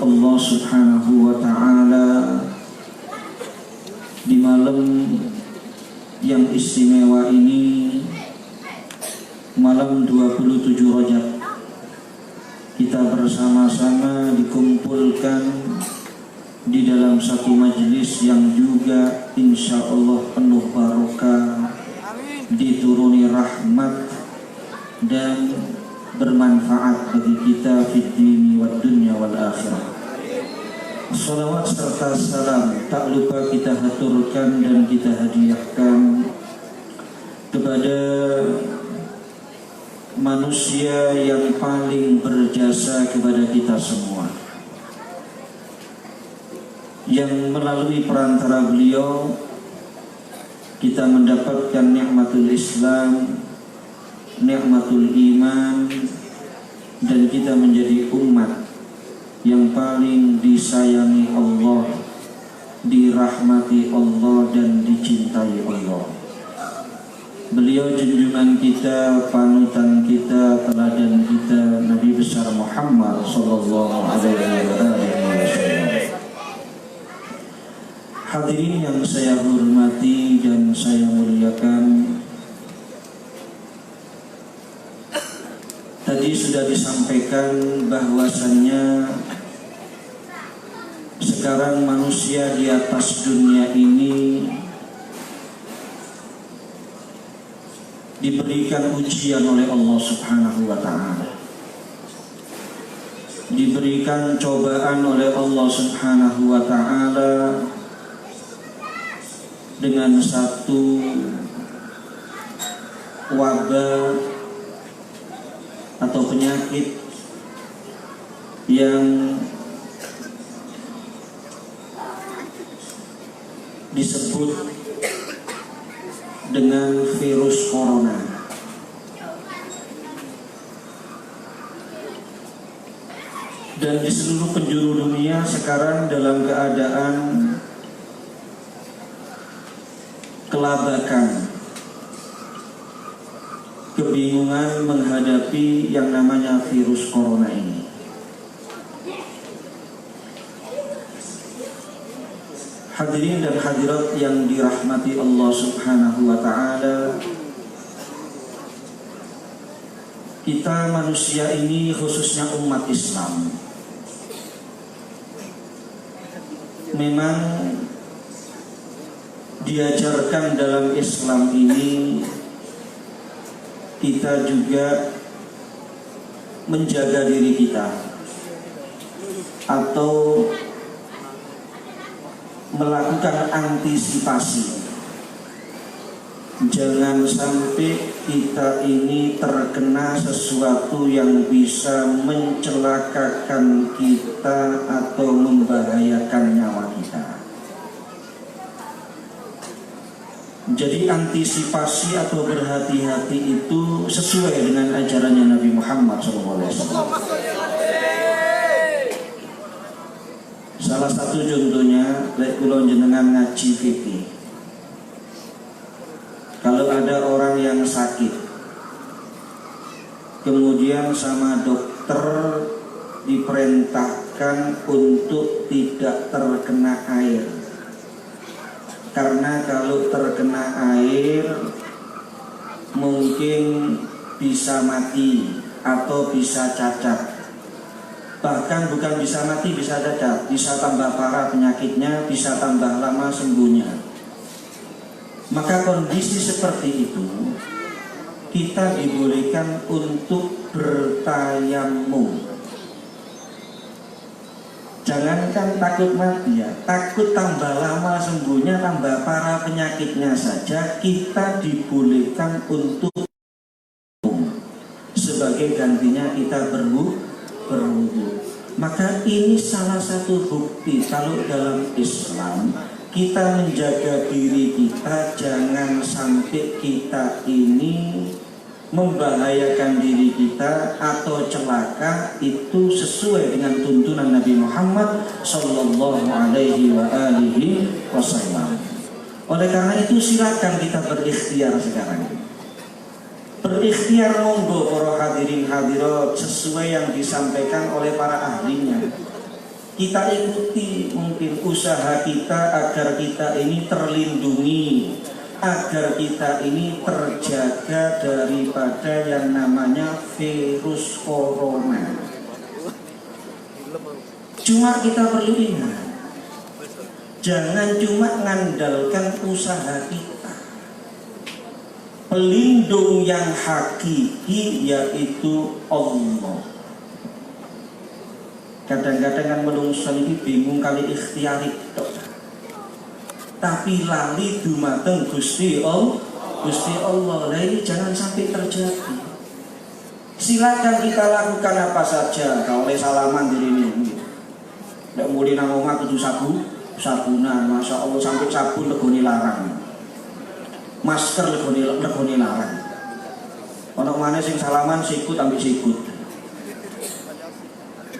Allah Subhanahu wa ta'ala di malam yang istimewa ini, malam 27 Rajab, kita bersama-sama dikumpulkan di dalam satu majelis yang juga insya Allah penuh barokah, dituruni rahmat dan bermanfaat bagi kita fid dini wad dunya wal akhirah. Salawat serta salam tak lupa kita haturkan dan kita hadiahkan kepada manusia yang paling berjasa kepada kita semua, yang melalui perantara beliau kita mendapatkan nikmatul Islam, nikmatul iman, dan kita menjadi umat yang paling disayangi Allah, dirahmati Allah dan dicintai Allah. Beliau junjungan kita, panutan kita, teladan kita, Nabi besar Muhammad sallallahu alaihi wasallam. Hadirin yang saya hormati dan saya muliakan, tadi sudah disampaikan bahwasannya sekarang manusia di atas dunia ini diberikan ujian oleh Allah Subhanahu wa ta'ala, diberikan cobaan oleh Allah Subhanahu wa ta'ala dengan satu wabah atau penyakit yang disebut dengan virus corona. Dan di seluruh penjuru dunia sekarang dalam keadaan kelabakan, kebingungan menghadapi yang namanya virus corona ini. Hadirin dan hadirat yang dirahmati Allah Subhanahu wa ta'ala, kita manusia ini, khususnya umat Islam, memang diajarkan dalam Islam ini kita juga menjaga diri kita atau melakukan antisipasi. Jangan sampai kita ini terkena sesuatu yang bisa mencelakakan kita atau membahayakan nyawa kita. Jadi antisipasi atau berhati-hati itu sesuai dengan ajarannya Nabi Muhammad SAW. Salah satu contohnya, kalau jenengan ngaji fikih, kalau ada orang yang sakit, kemudian sama dokter diperintahkan untuk tidak terkena air, karena kalau terkena air mungkin bisa mati atau bisa cacat. Bahkan bukan bisa mati, bisa cacat, bisa tambah parah penyakitnya, bisa tambah lama sembuhnya. Maka kondisi seperti itu kita dibolehkan untuk bertayamum. Jangankan takut mati ya, takut tambah lama sembuhnya, tambah parah penyakitnya saja, kita dibolehkan untuk sebagai gantinya kita berwudu. Maka ini salah satu bukti kalau dalam Islam kita menjaga diri kita, jangan sampai kita ini membahayakan diri kita atau celaka, itu sesuai dengan tuntunan Nabi Muhammad sallallahu alaihi wasallam. Oleh karena itu silakan kita berikhtiar sekarang. Berikhtiar monggo para hadirin hadirat sesuai yang disampaikan oleh para ahlinya. kita ikuti mungkin usaha kita agar kita ini terlindungi, agar kita ini terjaga daripada yang namanya virus corona. Cuma kita perlu ingat, jangan cuma mengandalkan usaha kita. Pelindung yang hakiki yaitu Allah. Kadang-kadang kan menungso ini bingung kali ikhtiari tok. Tapi lali dumateng Gusti Allah. Nah ini jangan sampai terjadi. Silakan kita lakukan apa saja. Kalau salaman diri ini, ndak mulai nang omah kudu sabunan. Masya Allah sampai sabun legone larang. Masker legone larang. Ono maneh sing salaman sikut ambil sikut.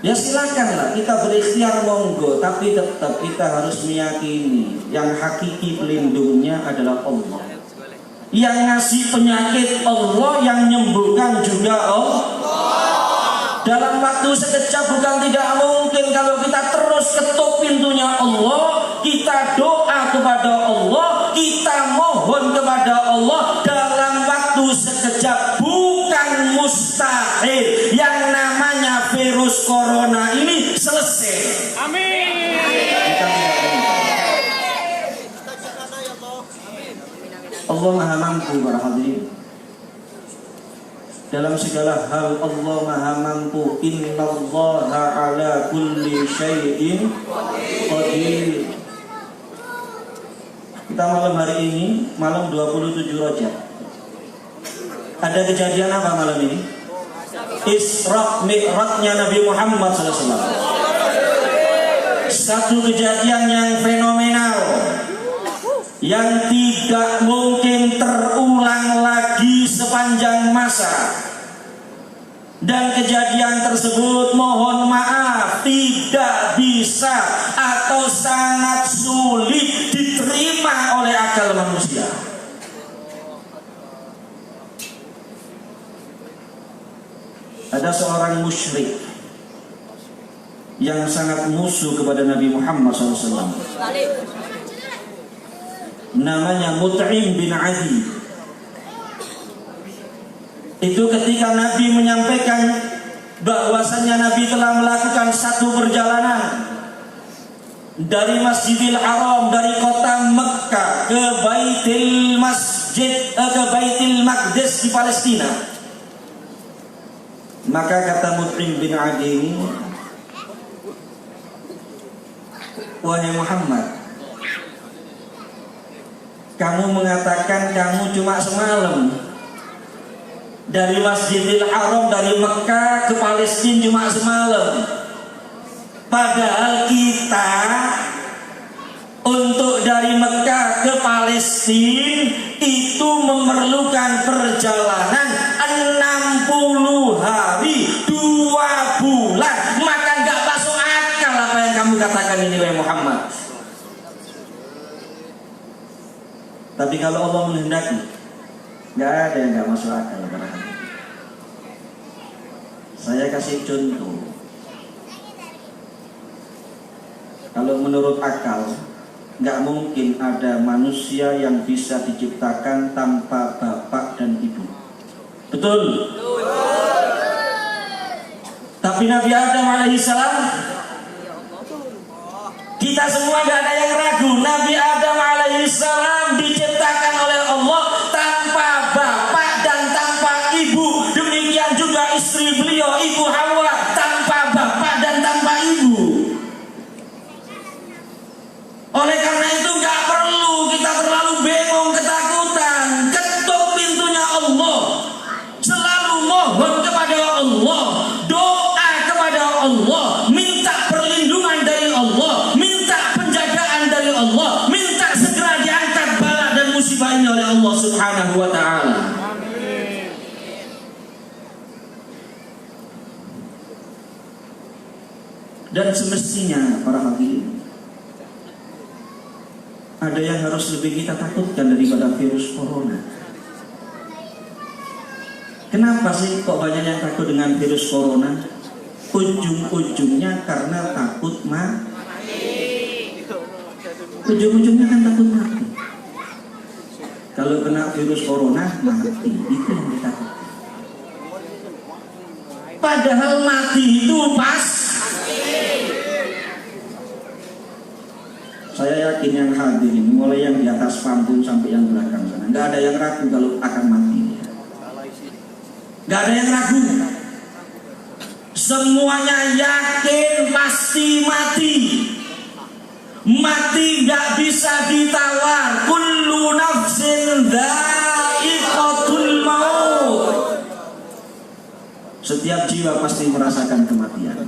Ya silakanlah kita berikhtiar monggo, tapi tetap kita harus meyakini yang hakiki pelindungnya adalah Allah. Yang ngasih penyakit Allah, yang menyembuhkan juga Allah. Dalam waktu sekejap bukan tidak mungkin kalau kita terus ketuk pintunya Allah, kita doa kepada Allah, kita mohon kepada Allah dalam waktu sekejap, bukan mustahil yang namanya virus corona ini selesai. Amin. Allah Maha Mampu para hadirin. Dalam segala hal Allah Maha Mampu. Innallaha ala kulli syai'in qadir. Kita malam hari ini, malam 27 Rajab. Ada kejadian apa malam ini? Isra Mi'rajnya Nabi Muhammad SAW. Satu kejadian yang fenomenal, yang tidak mungkin terulang lagi sepanjang masa. Dan kejadian tersebut mohon maaf tidak bisa atau sangat sulit diterima oleh akal manusia. Ada seorang musyrik yang sangat musuh kepada Nabi Muhammad SAW. Namanya Mut'im bin Adi. Itu ketika Nabi menyampaikan bahwasannya Nabi telah melakukan satu perjalanan dari Masjidil Haram, dari kota Mekah ke Baitul Maqdis di Palestina. Maka kata Mut'im bin Adi, wahai Muhammad, kamu mengatakan kamu cuma semalam dari Masjidil Haram, dari Mekah ke Palestina cuma semalam. Padahal kita untuk dari Mekah ke Palestina itu memerlukan perjalanan 60 hari 2 bulan. Maka gak masuk akal apa yang kamu katakan ini wahai Muhammad. Tapi kalau Allah menghendaki, gak ada yang gak masuk akal. Saya kasih contoh. Kalau menurut akal, gak mungkin ada manusia yang bisa diciptakan tanpa bapak dan ibu. Betul? Tapi Nabi Adam alaihissalam, kita semua gak ada yang ragu, Nabi Adam alaihissalam diciptakan oleh Allah tanpa bapak dan tanpa ibu. Demikian juga istri beliau, Ibu Hawa, tanpa bapak dan tanpa ibu. Oleh karena itu gak perlu kita terlalu bingung, ketakutan. Ketuk pintunya Allah, selalu mohon kepada Allah, doa kepada Allah, minta perlindungan dari Allah, minta penjagaan dari Allah, minta segera diangkat bala dan musibah ini oleh Allah Subhanahu wa ta'ala. Dan semestinya para hadirin, ada yang harus lebih kita takutkan daripada virus corona. Kenapa sih kok banyak yang takut dengan virus corona? Ujung-ujungnya karena takut takut mati. Ujung-ujungnya kan takut mati. Kalau kena virus corona mati, itu yang ditakutkan. Padahal mati itu pasti. Saya yakin yang hadir ini, mulai yang di atas panggung sampai yang belakang sana, nggak ada yang ragu kalau akan mati. Nggak ada yang ragu. Semuanya yakin pasti mati. Mati nggak bisa ditawar. Kullu nafsin dha'iqatul maut. Setiap jiwa pasti merasakan kematian.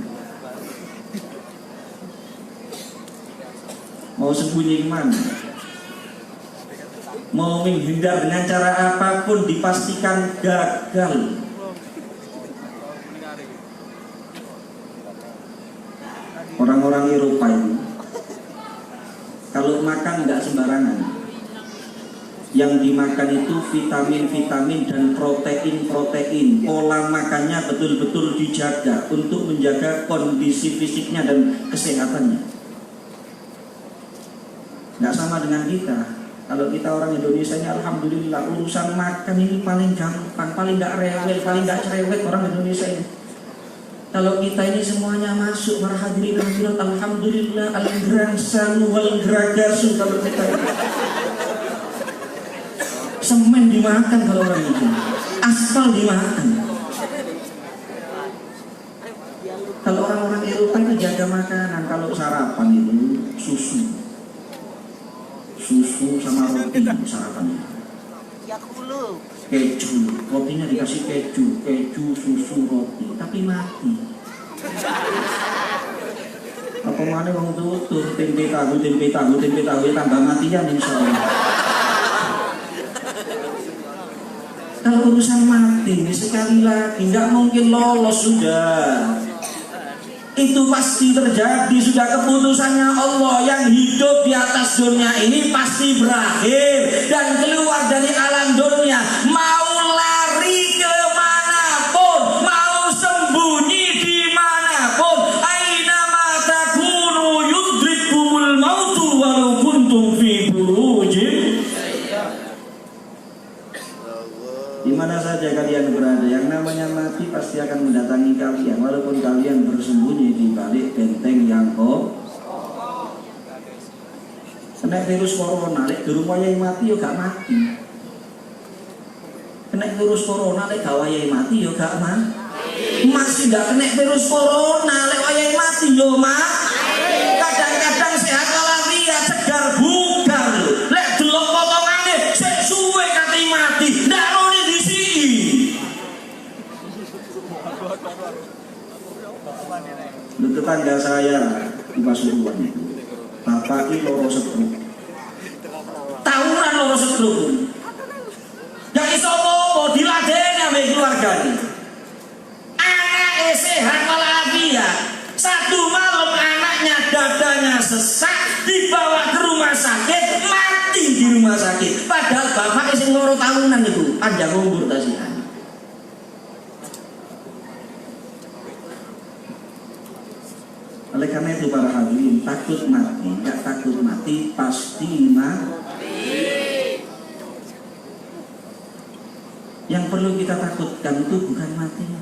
Mau sembunyi kemana? Mau menghindar dengan cara apapun dipastikan gagal. Orang-orang Eropa itu kalau makan nggak sembarangan. Yang dimakan itu vitamin-vitamin dan protein-protein. Pola makannya betul-betul dijaga untuk menjaga kondisi fisiknya dan kesehatannya. Nggak sama dengan kita. Kalau kita orang Indonesia ini alhamdulillah urusan makan ini paling gampang, paling nggak rewel, paling nggak cerewet orang Indonesia ini. Kalau kita ini semuanya masuk para hadirin hadirat, alhamdulillah al-gerasan wal geragasu. Kalau kita semen dimakan kalau orang itu, aspal dimakan. Kalau orang-orang Eropa itu jaga makanan, kalau sarapan itu susu sama roti sarapannya. Keju, rotinya dikasih keju, susu, roti, tapi mati. Apa mana wong tutur tempe tahu tambah matian insyaallah. Kalau urusan mati sekali lagi nggak mungkin lolos sudah. Itu pasti terjadi, sudah keputusannya Allah. Yang hidup di atas dunia ini pasti berakhir dan keluar dari alam dunia. Mau lari kemanapun, mau sembunyi dimanapun, aina ma takunu yudrikumul mautu walau kuntum fi burujin. Di mana saja kalian berada, yang namanya mati pasti akan mendatangi kalian, walaupun kalian bersembunyi di balik benteng yang kena virus corona, lek di rumah yang mati yo gak mati. Kena virus corona, lek gak wayahe mati yo gak mati. Masih gak kena virus corona, lek wayahe mati yo kadang-kadang sehat walafiat, segar bugar. Lek delok potongane sik suwe kate mati. Ndak rone disiki. Lu tetangga saya di Pasuruan itu, bapak ini loro setruk, tawuran loro setruk, gak iso apa diladeni ambek keluargane. Anaknya sehat walafiat, satu malam anaknya dadanya sesak, dibawa ke rumah sakit, mati di rumah sakit. Padahal bapak sing loro tahunan itu panjang umur tasihan. Oleh karena itu para hadirin, takut mati, nggak takut mati, pasti mati. Yang perlu kita takutkan itu bukan matinya.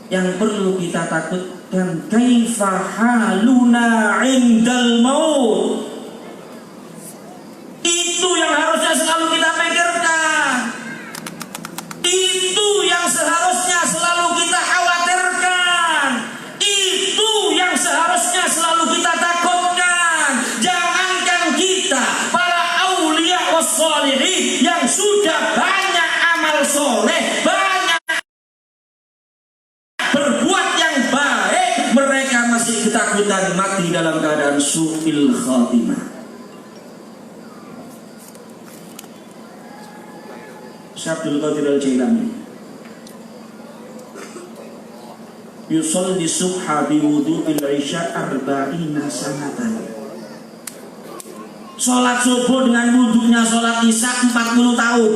Yang perlu kita takutkan kaifa haluna indal maut. Itu yang harusnya selalu kita pikirkan. Itu yang seharusnya selalu kita khawatirkan. Itu yang seharusnya selalu kita takutkan. Jangankan kita, para aulia wassalihin yang sudah banyak amal soleh, banyak berbuat yang baik, mereka masih ketakutan mati dalam keadaan su'il khatimah. Syekh Abdul Qadir Al-Jailani yusolli subha biwudu'il isya arba'ina sanatan. Sholat subuh dengan wudhunya sholat isya 40 tahun.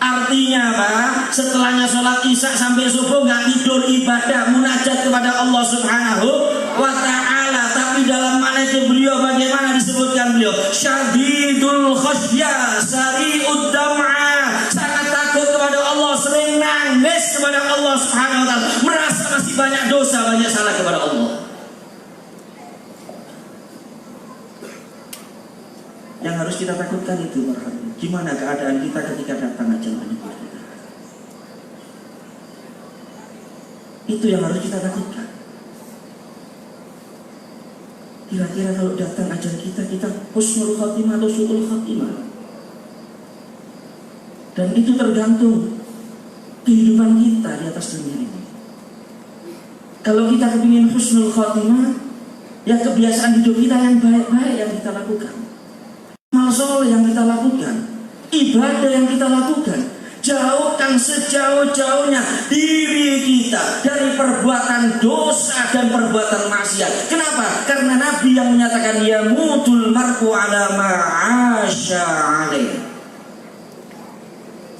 Artinya apa? Setelahnya sholat isya sampai subuh nggak tidur, ibadah munajat kepada Allah Subhanahu wa ta'ala. Tapi dalam mana itu beliau bagaimana disebutkan beliau? Syadidul khasyah sari'ud dam'a, sangat takut kepada Allah, sering nangis kepada Allah Subhanahu wa ta'ala, merasa masih banyak dosa, banyak salah kepada Allah. Yang harus kita takutkan itu gimana keadaan kita ketika datang ajal menyebut kita. Itu yang harus kita takutkan. Kira-kira kalau datang ajal kita husnul khatimah atau su'ul khatimah. Dan itu tergantung kehidupan kita di atas dunia ini. Kalau kita kepingin husnul khatimah, ya kebiasaan hidup kita yang baik-baik yang kita lakukan, amal soleh yang kita lakukan, ibadah yang kita lakukan, jauhkan sejauh-jauhnya diri kita dari perbuatan dosa dan perbuatan maksiat. Kenapa? Karena Nabi yang menyatakan yamutul mar'u ala ma'asya alaih.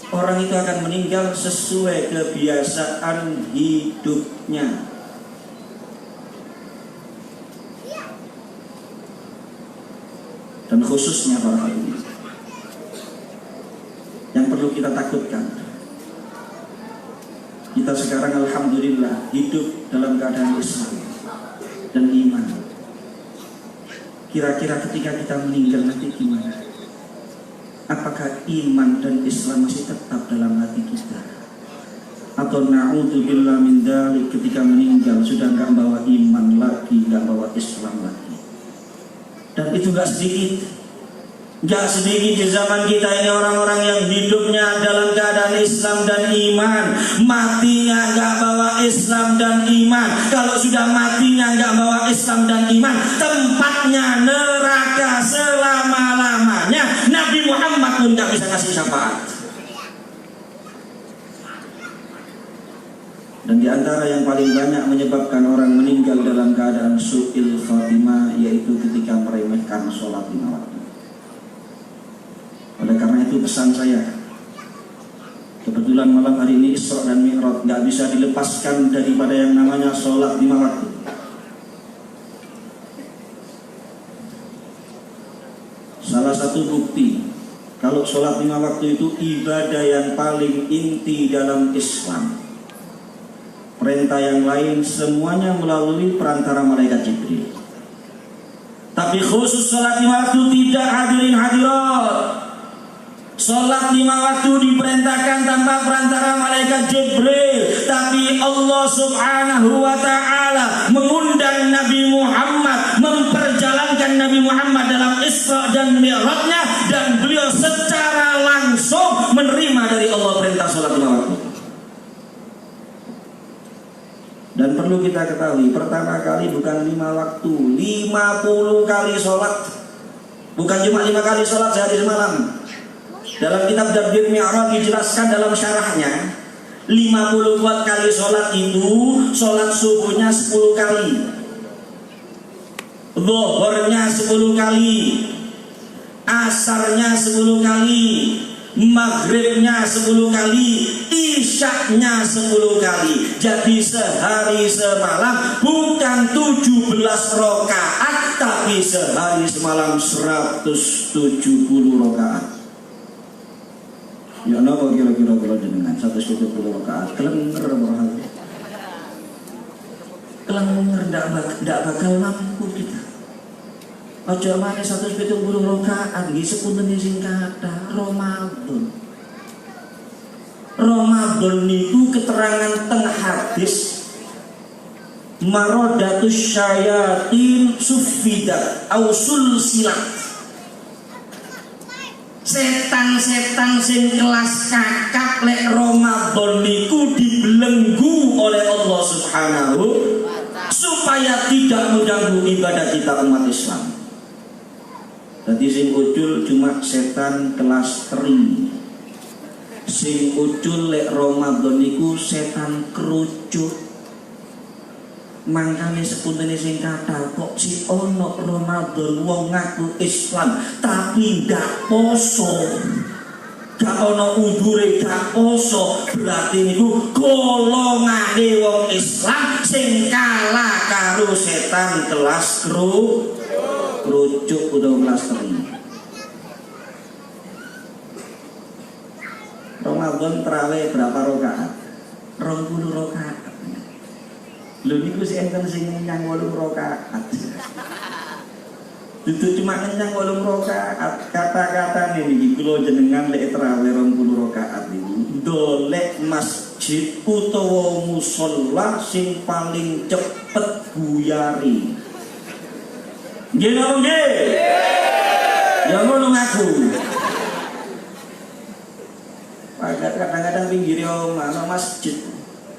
Orang itu akan meninggal sesuai kebiasaan hidupnya. Dan khususnya para hadirin, yang perlu kita takutkan, kita sekarang alhamdulillah hidup dalam keadaan Islam dan iman. Kira-kira ketika kita meninggal nanti gimana? Apakah iman dan Islam masih tetap dalam hati kita? Atau na'udzubillah min dzalik, ketika meninggal sudah nggak bawa iman lagi, nggak bawa Islam lagi. Dan itu gak sedikit di zaman kita ini orang-orang yang hidupnya dalam keadaan Islam dan iman, matinya gak bawa Islam dan iman. Kalau sudah matinya gak bawa Islam dan iman, tempatnya neraka selama-lamanya. Nabi Muhammad pun gak bisa kasih syafaat. Dan di antara yang paling banyak menyebabkan orang meninggal dalam keadaan su'il khatimah, yaitu ketika meremehkan sholat lima waktu. Oleh karena itu pesan saya, kebetulan malam hari ini Isra dan Mi'raj, gak bisa dilepaskan daripada yang namanya sholat lima waktu. Salah satu bukti kalau sholat lima waktu itu ibadah yang paling inti dalam Islam. Perintah yang lain semuanya melalui perantara malaikat Jibril. Tapi khusus sholat lima waktu tidak, hadirin hadirat. Sholat lima waktu diperintahkan tanpa perantara malaikat Jibril. Tapi Allah Subhanahu wa ta'ala mengundang Nabi Muhammad, memperjalankan Nabi Muhammad dalam Isra dan Mi'rajnya, dan beliau secara langsung menerima dari Allah perintah sholat lima waktu. Dan perlu kita ketahui, pertama kali bukan 5 waktu, 50 kali sholat. Bukan cuma 5 kali sholat sehari semalam. Dalam kitab Tadbir Mi'raj dijelaskan dalam syarahnya, 50 kali sholat itu, sholat subuhnya 10 kali, zuhurnya 10 kali, asarnya 10 kali, maghribnya 10 kali, isyaknya 10 kali. Jadi sehari semalam bukan 17 rakaat, tapi sehari semalam 170 rakaat. Ya napa kira-kira kalau dengan 170 rakaat kelenger berhari. Kelenger ndak bakal mampu kita. Aja maneh 170 rakaat nggih sepunten sing kathah Ramadan. Ramadan niku keterangan teng hadis maradatus syayatin sufidat au sulsilat. Setan-setan sing kelas kakap lek Ramadan niku dibelenggu oleh Allah Subhanahu supaya tidak mengganggu ibadah kita umat Islam. Jadi sing ucul cuma setan kelas teri. Sing ucul lek Ramadan niku setan kerucut. Mangkane sepuntene sing kathah kok si ono Ramadan wong ngaku Islam tapi ndak poso. gak ono udure gak poso, berarti niku golongane wong Islam sing kalah karo setan kelas kerucuk udah kelas teri. Ramadan terawih berapa rakaat? 20 rakaat. Lho niku sing enten sing nyang 8 rakaat. Itu cuma kenyang 8 rakaat. Kata-kata niki kula jenengan lek terawih 20 rakaat niku dolek masjid utawa musala sing paling cepet buyari. Nggih napa nggih? Ya ngono ngaku. Kadang-kadang pinggir mana masjid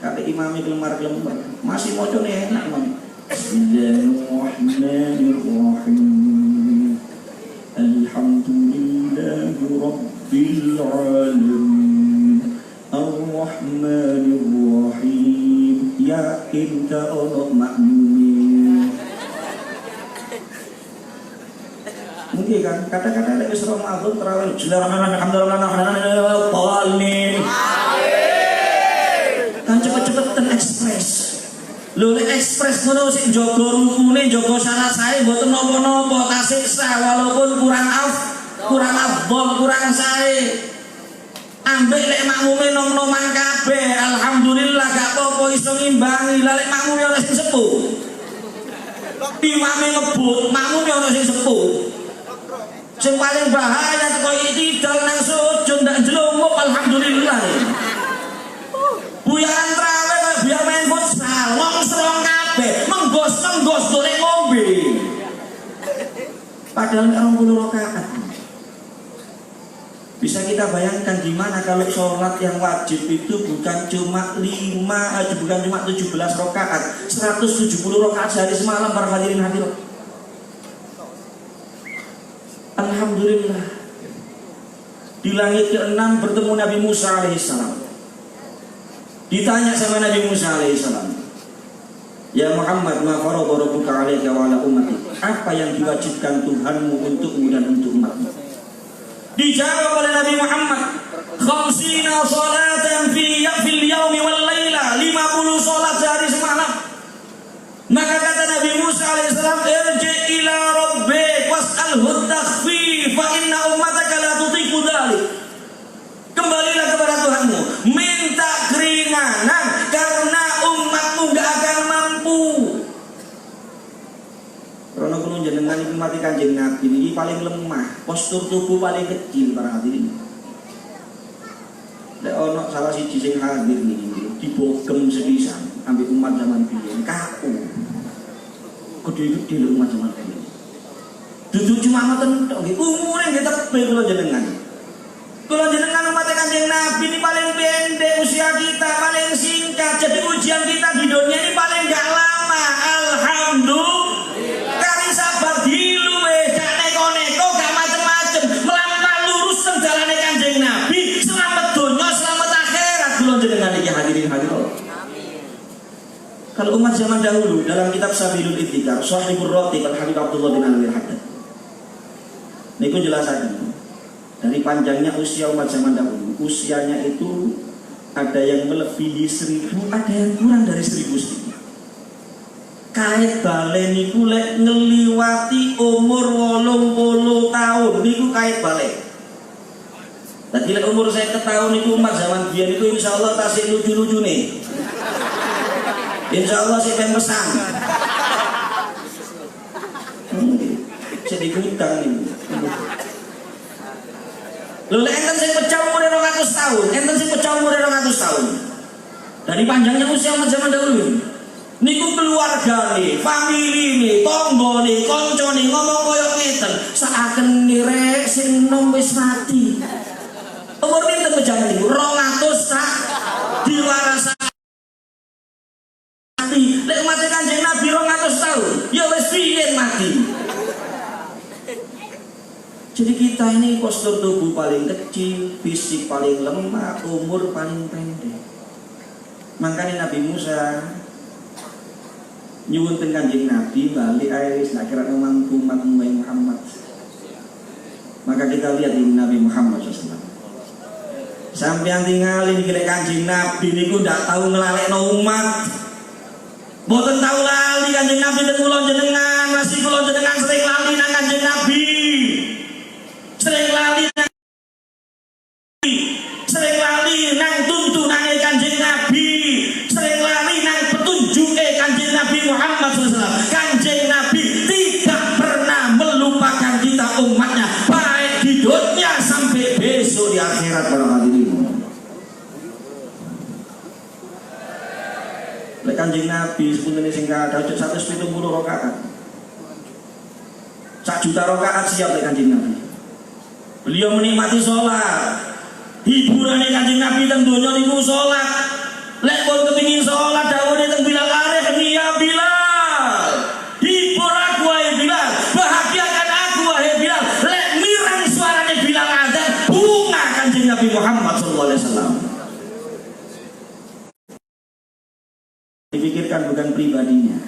kali imami kelemar-kelemar masih mocone enak Imam. Bismillahirrahmanirrahim. Alhamdulillahi rabbil alamin. Ar-Rahmanir-Rahim. Yakin ka ono makmumin. Mungkin kan kata-kata lek wis Ramadan terawih alhamdulillah. Kan cepet-cepetan ekspres. Lho lek ekspres ngono sing jaga rukune, jaga syarat-syarat mboten napa-napa kasiksa walaupun kurang afdol, kurang sae. Ambek lek makmume nom-noman kabeh, alhamdulillah gak apa-apa iso ngimbangi. Lah lek makmume ana sing sepuh. Imame ngebut, makmume ana sing sepuh. Sing paling bahaya teko itidal nang sujud ndak jlumuk alhamdulillah. Buyaran trawe kaya biar main futsal, ngomong kabeh, menggos golek ngombe. Padahal 20 rakaat. Bisa kita bayangkan gimana kalau sholat yang wajib itu bukan cuma 17 rakaat, 170 rakaat sehari semalam para hadirin hadirat. Alhamdulillah. Di langit ke-6 bertemu Nabi Musa alaihissalam. Ditanya sama Nabi Musa alaihissalam, ya Muhammad, ma farada rabbuka 'alaika wa 'ala ummati. Apa yang diwajibkan Tuhanmu untukmu dan untuk umatmu? Dijawab oleh Nabi Muhammad, 50 salatan fil yaumi wal laila, 50 salat sehari semalam. Maka kata Nabi Musa alaihissalam, irji ila rabbik was'alhu takhfif fa inna ummataka la tutiqu dzalik. Kembalilah kepada Tuhanmu, minta keringanan karena umatmu gak akan mampu. Karena kalau jenengan itu mati Kanjeng Nabi ini paling lemah, postur tubuh paling kecil para hadirin. Lek ono salah siji sing hadir niki dibogem sepisan ambek umat zaman biyen kaku. Gede-gede lho umat zaman biyen. Dudu cuma ngoten tok nggih, umure nggih tebel kula jenengan. Kula jenengan umat Kanjeng Nabi ini paling pendek usia kita, paling singkat. Jadi ujian kita di dunia ini paling gak lama. Alhamdulillah. Kari sabar dilu gak neko-neko, gak macem-macem. Melampah lurus jalannya Kanjeng Nabi. Selamat dunia, selamat akhirat. Kula jenengan iki hadirin hadirat. Kalau umat zaman dahulu dalam kitab Sabilul Itikar, Shahibur Ratib Al-Habib Abdullah bin Alwi Al-Haddad, niku jelasaken dari panjangnya usia umat zaman dahulu. Usianya itu ada yang melebihi 1000, ada yang kurang dari 1000 sedikit. Kait balen niku lek ngeliwati umur 80 tahun niku kait balen. Dadi lek umur 50 tahun niku umat zaman biyen niku insyaallah tasih lucu-lucune. Insyaallah sih pengen pesan. Sedih hutang nih. Lalu enten sing pecah umure 200 tahun, enten sing pecah umure 200 tahun. Dari panjangnya usia umat zaman dahulu. Niku keluargane, familine, tanggane, kancane ngomong koyo ngeten, seaken nirek sing nom wis mati. Umur pinten pejangan niku? 200 sak diwarasa mati. Lek mati Kanjeng Nabi 200 tahun, ya wis piye mati. Jadi kita ini postur tubuh paling kecil, fisik paling lemah, umur paling pendek. Makanya Nabi Musa nyuwun teng Kanjeng Nabi balik ae wis nak kira mampu umatmu Muhammad. Maka kita lihat di Nabi Muhammad SAW. Sampeyan tingali iki lek Kanjeng Nabi niku ndak tahu nglalekno umat. Mboten tahu lali Kanjeng Nabi ten kula jenengan, masih kula jenengan sering lali nang Kanjeng Nabi. Sering lali nang sering lali nang tuntunane Kanjeng Nabi, sering lali nang petunjuke Kanjeng Nabi Muhammad SAW. Kanjeng Nabi tidak pernah melupakan kita umatnya, baik di dunia sampai besok di akhirat para hadirin. Lek Kanjeng Nabi sepunten sing kathah 170 rakaat. 1 juta rakaat siap lek Kanjeng Nabi. Beliau menikmati sholat. Hiburannya Kanjeng Nabi teng donya niku sholat. Lek pun kepingin sholat dawuhe teng Bilal areh ya Bilal. Hibur aku wahai Bilal, bahagiakan aku wahai Bilal. Lek mirang suaranya Bilal adzan, bunga Kanjeng Nabi Muhammad sallallahu alaihi wasallam. Dipikirkan bukan pribadinya,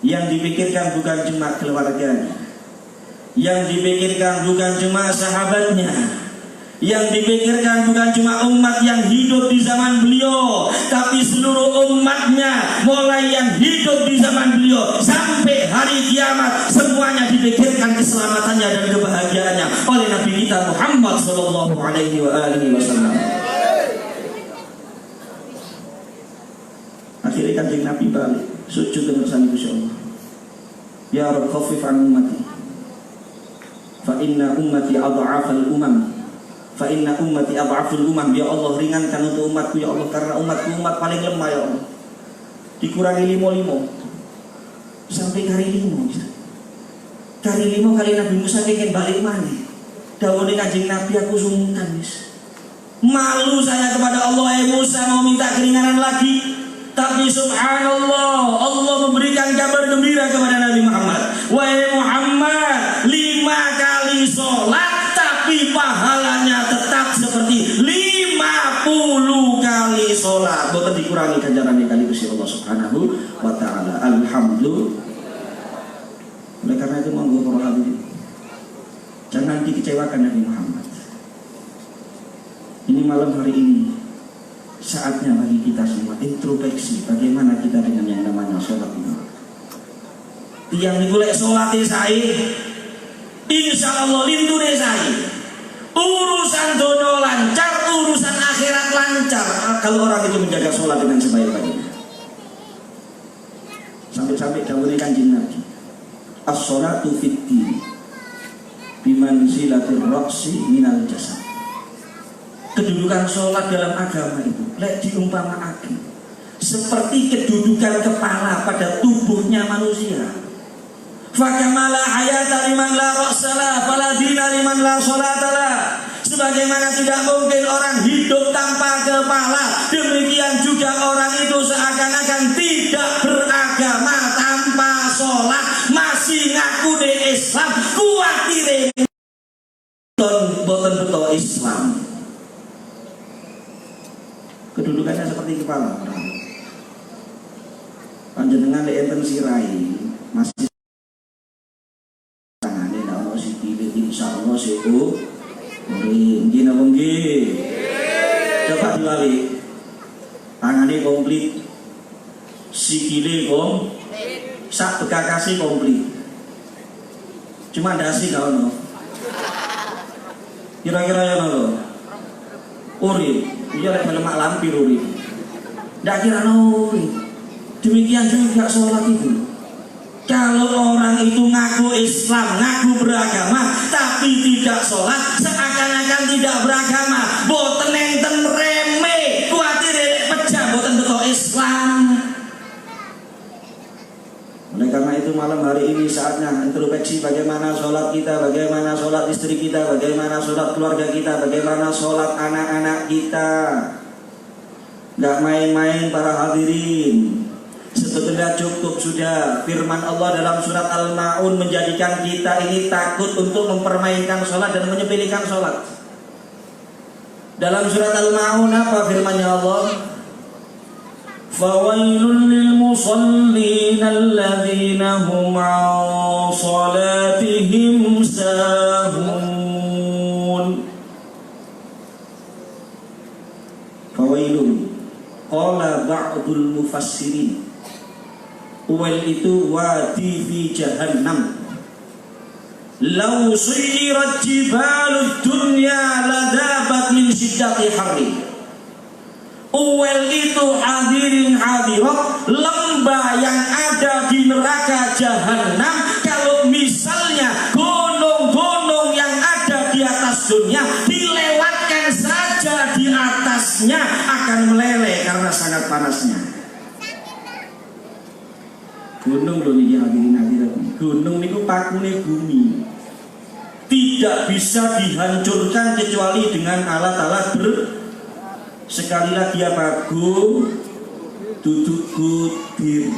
yang dipikirkan bukan cuma keluarganya, yang dipikirkan bukan cuma sahabatnya, yang dipikirkan bukan cuma umat yang hidup di zaman beliau, tapi seluruh umatnya, mulai yang hidup di zaman beliau sampai hari kiamat, semuanya dipikirkan keselamatannya dan kebahagiaannya oleh Nabi kita Muhammad sallallahu alaihi wasallam. Akhirnya Kanjeng Nabi balik sujud dengan bersama Gusti Allah. Ya Rabb khaffif an ummati fa inna ummati adhafal umam, fa inna ummati adhaful umam. Ya Allah ringankan untuk umatku ya Allah, karena umatku umat paling lemah ya Allah. Dikurangi 5 sampai kali 5 kali 5 kali Nabi Musa ingin balik mana. Dawuhe Kanjeng Nabi aku sungkan wis. Malu saya kepada Allah, Musa mau minta keringanan lagi. Tapi subhanallah, Allah memberikan kabar gembira kepada Nabi Muhammad. Wahai Muhammad, 5 kali sholat, tapi pahalanya tetap seperti 50 kali sholat. Bukan dikurangi ganjarannya kali Gusti Allah Subhanahu wa Ta'ala. Alhamdulillah. Oleh karena itu monggo para hadirin, jangan dikecewakan Nabi Muhammad. Ini malam hari ini saatnya bagi kita semua introspeksi bagaimana kita dengan yang namanya sholat ini. Tiang digolek sholatnya saya, insya Allah lindune saya. Urusan dono lancar, urusan akhirat lancar kalau orang itu menjaga sholat dengan sebaik-baiknya. Sampai-sampai dawuhe Kanjeng Nabi, as-sholatu fid-din bimanzilatir raqsi minal jasad. Kedudukan sholat dalam agama itu lek diumpamakan seperti kedudukan kepala pada tubuhnya manusia. Fakamala hayata liman la ra'sala fala dina liman la sholatala. Sebagaimana tidak mungkin orang hidup tanpa kepala, demikian juga orang itu seakan-akan tidak beragama tanpa sholat, masih ngaku di Islam, kuatire boten betul Islam. Kedudukannya seperti kepala orang. Panjenengan di enten sirai masih tangannya ndak ono sikile insyaallah seku. Nggih napa nggih. Coba dibalik. Tangannya komplit. Sikile sak bekakase komplit. Cuma ndase gak ono. Kira-kira ya ono. Urip iya lek lemak lampir urip. Ndak kira urip. Demikian juga sholat itu. Kalau orang itu ngaku Islam, ngaku beragama, tapi tidak sholat, seakan-akan tidak beragama. Boten enten remeh, kuatir pecah, boten betul Islam. Oleh karena itu malam hari ini saatnya introspeksi bagaimana sholat kita, bagaimana sholat istri kita, bagaimana sholat keluarga kita, bagaimana sholat anak-anak kita. Gak main-main para hadirin. Sebetulnya cukup sudah firman Allah dalam surat Al-Ma'un menjadikan kita ini takut untuk mempermainkan sholat dan menyepelekan sholat. Dalam surat Al-Ma'un apa firmannya Allah? Fawailul lil musallin alladzina hum 'an salatihim sahun. ba'dul mufassirin. Uwel itu wadi fi jahannam. Lau suyirat jibalud dunya ladabat min syiddati harri. Uwel itu hadirin hadirat, lembah yang ada di neraka jahanam. Kalau misalnya gunung-gunung yang ada di atas dunia dilewatkan saja, di atasnya akan meleleh karena sangat panasnya. Gunung loh ini hadirin hadirat. Gunung itu pakune bumi, tidak bisa dihancurkan kecuali dengan alat-alat sekali lagi ya bagus duduk gudir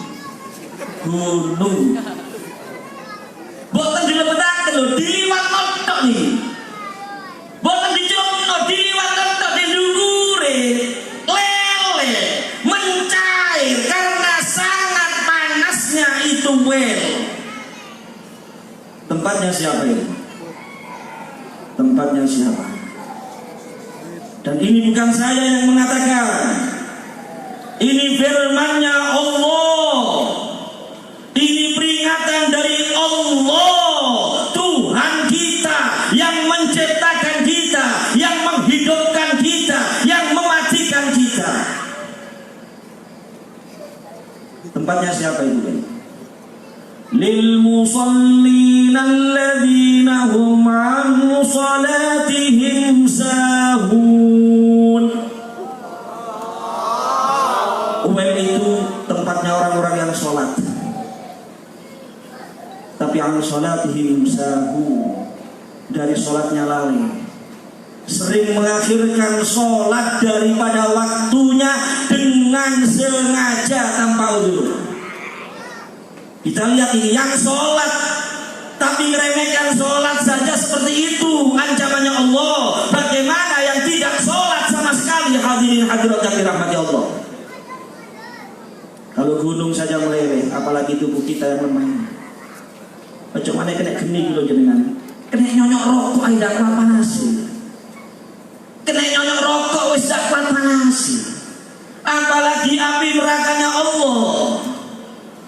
gunung boten dilebetaken lho, diliwat tok nih, boten dicono, diliwat tok di dhuwure lele mencair karena sangat panasnya itu wel. Tempatnya siapa ini? Tempatnya siapa? Dan ini bukan saya yang mengatakan, ini firman-Nya Allah, ini peringatan dari Allah, Tuhan kita yang menciptakan kita, yang menghidupkan kita, yang mematikan kita. Tempatnya siapa itu kan? Lil musallina alladzina hum an salatihim sahun. Uwel itu tempatnya orang-orang yang sholat, tapi an salatihim sahun, dari sholatnya lalai, sering mengakhirkan sholat daripada waktunya dengan sengaja tanpa uzur. Kita lihat ini yang sholat tapi meremehkan sholat saja seperti itu ancamannya Allah. Bagaimana yang tidak sholat sama sekali, hadirin hadirat yang dirahmati Allah. Kalau gunung saja meleleh, apalagi tubuh kita yang lemah. Bagaimana kena geni gitu jenengan, kena nyonyok rokok aja dak kuat panas, kena nyonyok rokok wis dak kuat panas, apalagi api nerakanya Allah.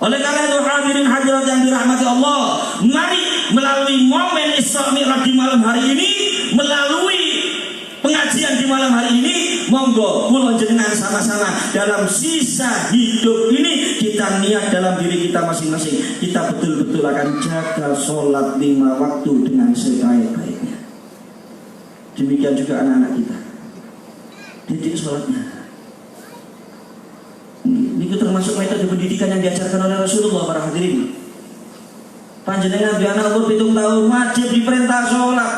Oleh karena itu hadirin hadirat yang dirahmati Allah, mari melalui momen Isra Mi'raj di malam hari ini, melalui pengajian di malam hari ini, monggo kula jenengan sama-sama dalam sisa hidup ini kita niat dalam diri kita masing-masing, kita betul-betul akan jaga sholat 5 waktu dengan sebaik-baiknya. Demikian juga anak-anak kita, didik sholatnya. Ini termasuk metode pendidikan yang diajarkan oleh Rasulullah para hadirin. Panjenengan di anak umur 7 tahun wajib diperintah sholat.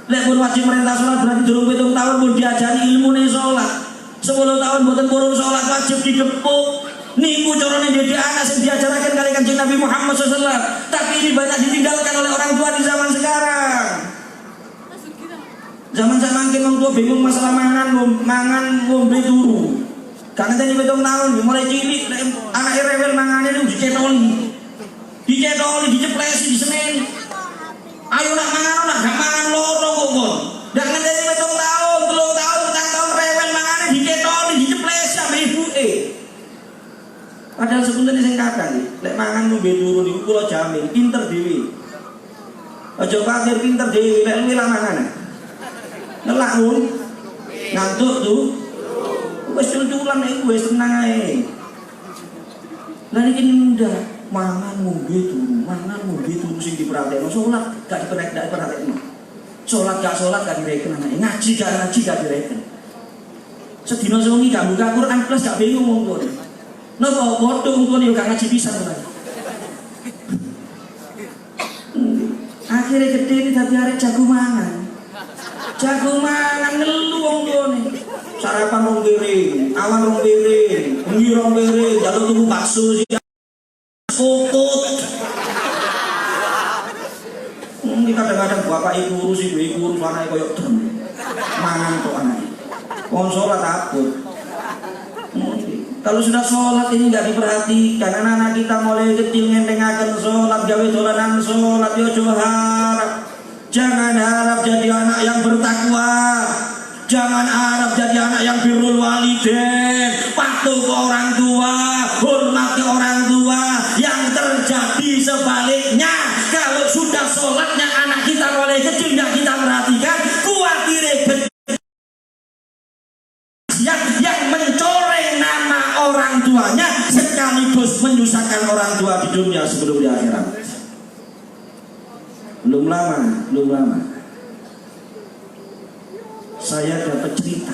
Lek pun wajib perintah sholat berarti durung 7 tahun pun diajari ilmu nih sholat. 10 tahun boten purun sholat wajib digepuk. Niku carane didik anak sing diajarkan kali Kanjeng Nabi Muhammad SAW. Tapi ini banyak ditinggalkan oleh orang tua di zaman sekarang. Zaman-zaman kita orang tua bingung masalah mangan ngombe turu. Karena tadi 7 tahun mulai cilik anak rewel mangannya itu dicetoli, diceplesi, disemeni. Ayo nak mangan, gak mangan loro kok kon. Dak ngenteni 7 tahun, 3 tahun, 4 tahun rewel mangannya dicetoli, diceplesi sampe ibuke. Padahal sebenarnya sing kadang lek mangan ngombe turu niku kula jamin pinter dhewe. Aja khawatir pinter dhewe lek luwih mangane. Nelak mun ngantuk tuh. Wes culculan iku wes tenang ae. Lah iki mudah, mangan ngombe turu sing diperhatekno, salat gak diperhatekno. Salat gak direken anake, ngaji gak direken. Sedina sewengi gak buka Quran plus gak bingung wong tuwa. Napa padha wong tuwa yo gak ngaji pisan to. Akhire gede iki dadi arek jago mangan. Jago mangan ngelu wong tuwane. Sarapan rong piring, awan rong piring, bengi rong piring, jaluk tuku bakso siang kokot. Ini kadang-kadang bapak ibu urus, ibu urus anaknya koyok dem. Mangan kok anaknya. Wong sholat takut. Kalau sudah sholat ini nggak diperhatikan, anak-anak kita mulai kecil ngentengaken sholat, gawe dolanan sholat, yo harap. Jangan harap jadi anak yang bertakwa. Jangan harap jadi anak yang birrul walidain. patuh ke orang tua, hormati orang tua. Yang terjadi sebaliknya, kalau sudah sholatnya anak kita mulai kecil nggak kita perhatikan, khawatir yang mencoreng nama orang tuanya sekaligus menyusahkan orang tua di dunia sebelum di akhirat. Belum lama saya dapat cerita,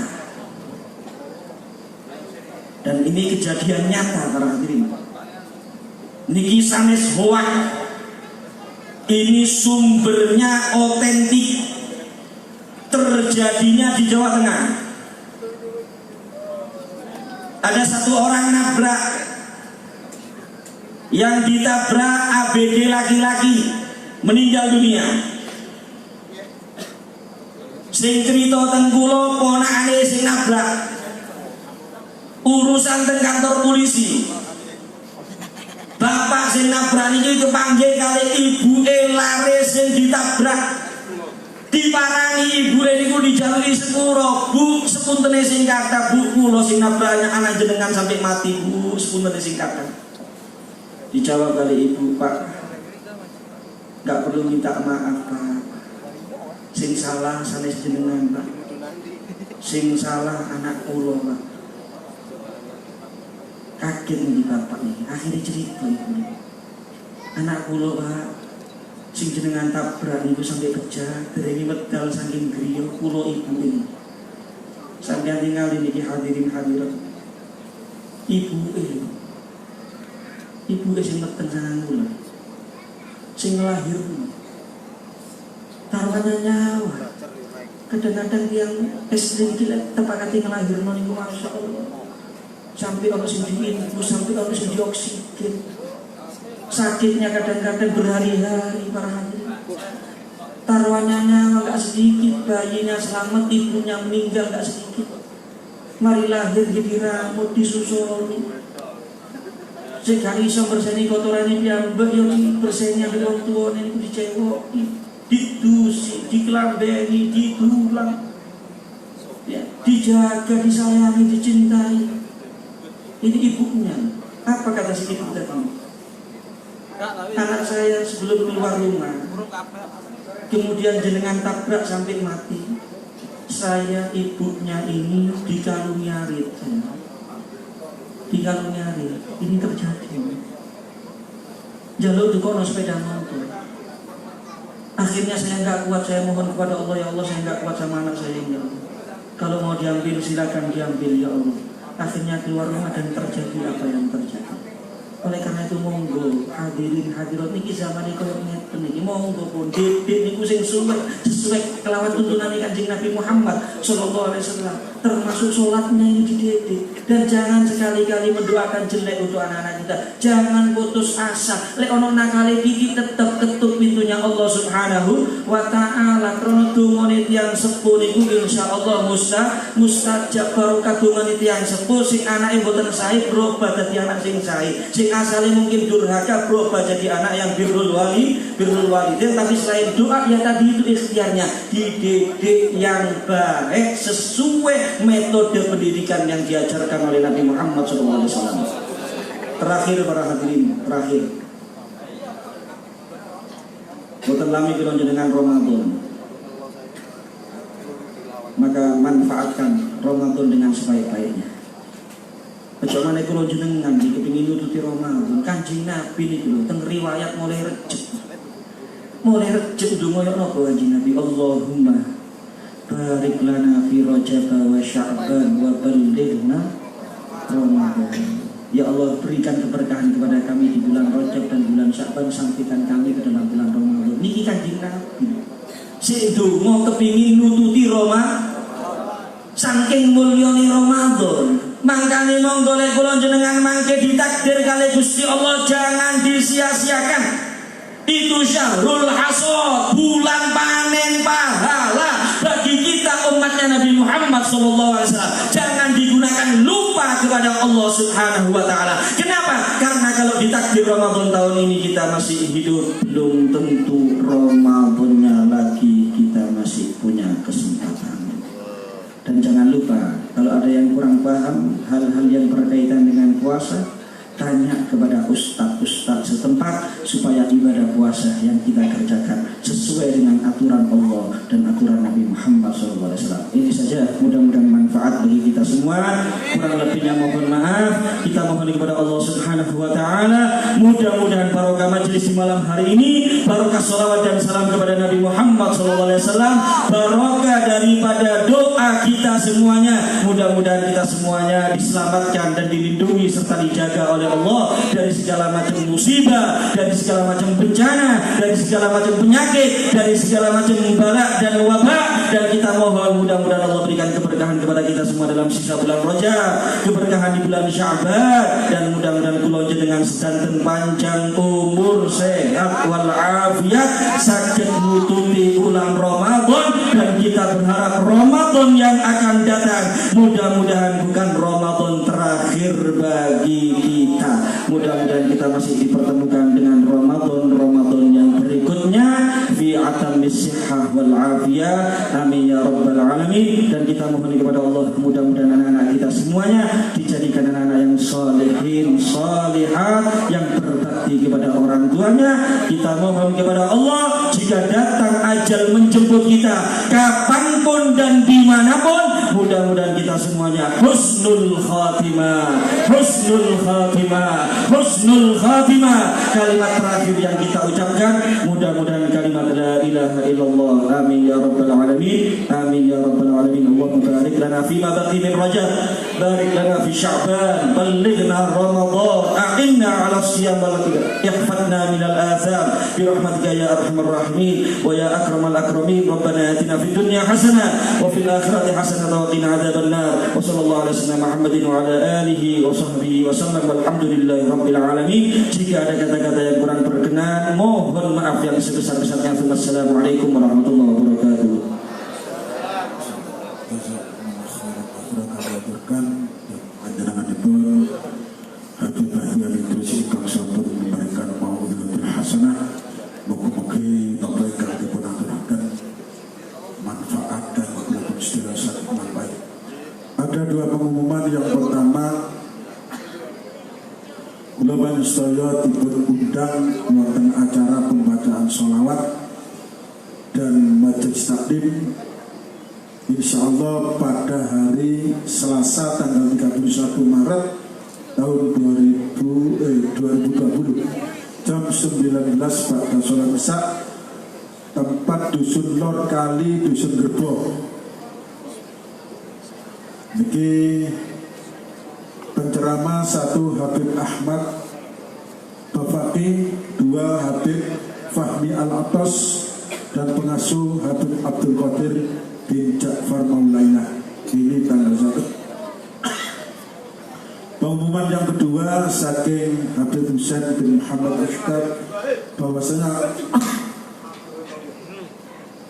dan ini kejadian nyata para hadirin. Niki sanes hoak, ini sumbernya otentik, terjadinya di Jawa Tengah. Ada satu orang nabrak, yang ditabrak ABG laki-laki meninggal dunia. Sing cerita teng kula ponakane sing nabrak, urusan teng kantor polisi. Bapak sing nabrak niki kepanggih kali ibuke lare sing ditabrak. Diparangi ibu niku dijalui sepuro, Bu, sepuntene sing kata, Bu, kula sing nabraknya anak jenengan sampai mati, Bu, sepuntene sing kata. Dijawab kali ibu, Pak, nggak perlu minta maaf, Pak. Sing salah sanes jenengan, Pak. Sing salah anak kula, Pak. Kaget nih bapak nih, akhirnya cerita ibu. Anak kula, Pak, sing jenengan tabrak niku sampai pecah, derenge medal saking griya kula ibu ini. Sampeyan tinggal niki hadirin hadirat. Ibu sing meten sangang kula. Sing lahirno. Taruhannya nyawa. Kadang-kadang yang SD iki tepakati ngelahirno niku masyaallah. Sampai ono sing diinfus, sampai ono sing dioksigen. Sakitnya kadang-kadang berhari-hari para hadirin. Taruhannya nyawa gak sedikit, bayinya selamat, ibunya meninggal gak sedikit. Mari lahir diramut, disusuri. Sekali iso berseni kotorane piyambak yo berseni ambek wong tuane niku dicewoki, didusi, dikelambeni, ditulang. Ya, dijaga, disayangi, dicintai. Ini ibunya. Apa kata si ibu tadi? Anak saya sebelum keluar rumah, kemudian jenengan tabrak sampai mati. Saya ibunya ini dikalungi arit. Dikalungi arit. Ini terjadi. Jalur dukono sepeda motor. Akhirnya saya nggak kuat, saya mohon kepada Allah, ya Allah, saya nggak kuat sama anak saya ini. Kalau mau diambil silakan diambil, ya Allah. Akhirnya keluar rumah dan terjadi apa yang terjadi. Oleh karena itu monggo hadirin hadirat niki zaman iki koyo ngeten niki monggo pun dedek niku sing sesuai kelawan tuntunan Kanjeng Nabi Muhammad sallallahu alaihi wasallam, termasuk salatnya ini dididik. Dan jangan sekali-kali mendoakan jelek untuk anak-anak kita. Jangan putus asa. Lek ono nakale iki tetep ketuk pintunya Allah Subhanahu wa taala. Krono dungane tiyang sepuh niku insyaallah mustajab barokah dungane tiyang sepuh sing anake mboten sae berubah dadi anak sing sae. Sing asale mungkin durhaka berubah jadi anak yang birrul walidin. Tapi selain doa ya tadi itu ikhtiarnya dididik yang baik sesuai metode pendidikan yang diajarkan oleh Nabi Muhammad SAW. Terakhir para hadirin, terakhir. Boten lami kula jenengan Ramadan. Maka manfaatkan Ramadan dengan sebaik-baiknya. Bagaimana kula jenengan iki kepengin nututi Ramadan, Kanjeng Nabi niku teng riwayat mulai Rejab donga yo napa Kanjeng Nabi, Allahumma barik lana fi Rajab wa Sya'ban wa ballighna Ramadan. Ya Allah, berikan keberkahan kepada kami di bulan Rajab dan bulan Sya'ban, sampaikan kami ke dalam bulan Ramadan. Niki Kanjeng Nabi sing donga kepengin nututi Ramadan saking mulyane Ramadan. Mangkane monggo lek kula jenengan mangke ditakdir kali Gusti Allah, jangan disia-siakan. Itu syahrul hasad, bulan panen pahala bagi kita umatnya Nabi Muhammad SAW. Jangan digunakan lupa kepada Allah Subhanahu wa taala. Kenapa? Karena kalau ditakdir Ramadan tahun ini kita masih hidup, belum tentu Ramadannya lagi kita masih punya kesempatan. Dan jangan lupa Kalau ada yang kurang paham hal-hal yang berkaitan dengan puasa, tanya kepada ustadz setempat supaya ibadah puasa yang kita kerjakan sesuai dengan aturan Allah dan aturan Nabi Muhammad SAW. Ini saja, mudah-mudahan manfaat bagi kita semua. Kurang lebihnya mohon maaf. Kita mohon kepada Allah Subhanahu wa Ta'ala, mudah-mudahan barokah majelis di malam hari ini, barokah salawat dan salam kepada Nabi Muhammad SAW, barokah daripada doa kita semuanya. Mudah-mudahan kita semuanya diselamatkan dan dilindungi serta dijaga oleh Allah dari segala macam musibah, dari segala macam bencana, dari segala macam penyakit, dari segala macam bala dan wabak. Dan kita mohon mudah-mudahan Allah berikan keberkahan kepada kita semua dalam sisa bulan Rajab, keberkahan di bulan Sya'ban, dan mudah-mudahan kula dengan sedanten panjang umur, sehat walafiat, sakit nutupi ulang Ramadan. Dan kita berharap Ramadan yang akan datang mudah-mudahan bukan Ramadan terakhir bagi kita. Mudah-mudahan kita masih dipertemukan dengan Ramadan yang berikutnya fi atamis sihah wal afiyah. Amin ya rabbal alamin. Dan kita mohon kepada Allah, mudah-mudahan anak-anak kita semuanya dijadikan anak-anak yang salihin, salihat, yang berbakti kepada orang tuanya. Kita mohon kepada Allah, jika datang ajal menjemput kita kapanpun dan dimanapun, mudah-mudahan kita semuanya husnul khatimah, husnul khatimah, husnul khatimah. Kalimat terakhir yang kita ucapkan mudah-mudahan kalimat la ilaha illallah. Amin ya rabbal alamin. Amin ya rabbal alamin. Allahumma barik lana fima baqi min Rajab, barik lana fi Sya'ban, ballighna Ramadan, a'inna 'ala siyam wal qiyam, ihfadna min al-atham bi rahmatika ya arhamar rahimin wa ya akramal akramin. Rabbana atina fid dunya hasanah wa fil akhirati hasanah wa qina adzabannar. Wa sallallahu alaihi wasallam Muhammadin wa ala alihi wa sahbihi wa sallam. Walhamdulillahi rabbil alamin. Jika ada kata-kata yang kurang berkenan, mohon maaf yang sebesar-besarnya. Wassalamualaikum warahmatullahi wabarakatuh. Ada dua pengumuman. Yang pertama, Kula sedaya diundang wonten acara pembacaan sholawat dan majelis taklim insyaallah pada hari Selasa tanggal 31 Maret tahun 2020 jam 19 pada sholat isya, tempat Dusun Lor Kali, Dusun Gerbo. Niki penceramah 1 Habib Ahmad Bafaqi, 2 Habib Fahmi Al-Atos, dan pengasuh Habib Abdul Qadir bin Ja'far Maulaina. Ini tanggal 1. Pengumuman yang kedua saking Habib Husain bin Muhammad Ustad, bahwasanya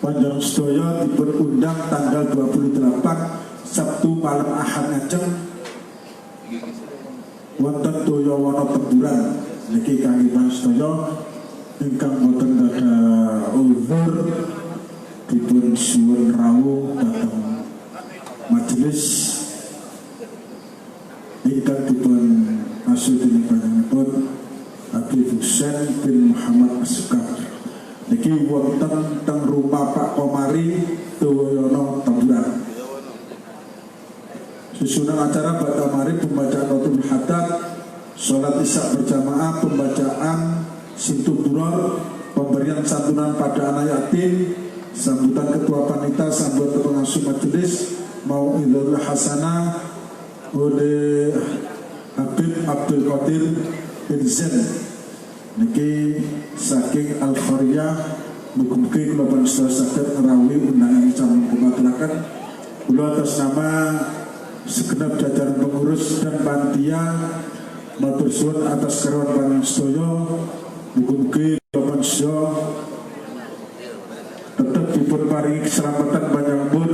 panjang sedaya diperundang tanggal 28 Sabtu malam Ahad ngajeng wonten toya wana temburan. Niki kangge sedaya ingkang boten ada uzur dipun suwun rawuh dhateng majelis ingkang dipun asuh dening panjenenganipun Habib Husain bin Muhammad Asukar. Niki wonten teng rumah Pak Komari Toyono Temburan. Susunan acara pada mari pembacaan Rotul Haddad, sholat isya berjamaah, pembacaan Sintuburor, pemberian santunan pada anak yatim, sambutan ketua panitia, sambutan pengasuh majelis, mau'idul hasanah oleh Habib Abdul Qadir bin Zain. Niki saking Al-Khariyah, mugi-mugi kula panjenengan saged ngrawuhi undangan calon kumaturaken. Kula atas nama segenap jajaran pengurus dan panitia matur suwun atas karuan panjenengan sedaya, mugi-mugi bapak sedaya tetap dipun paringi keselamatan panjang umur.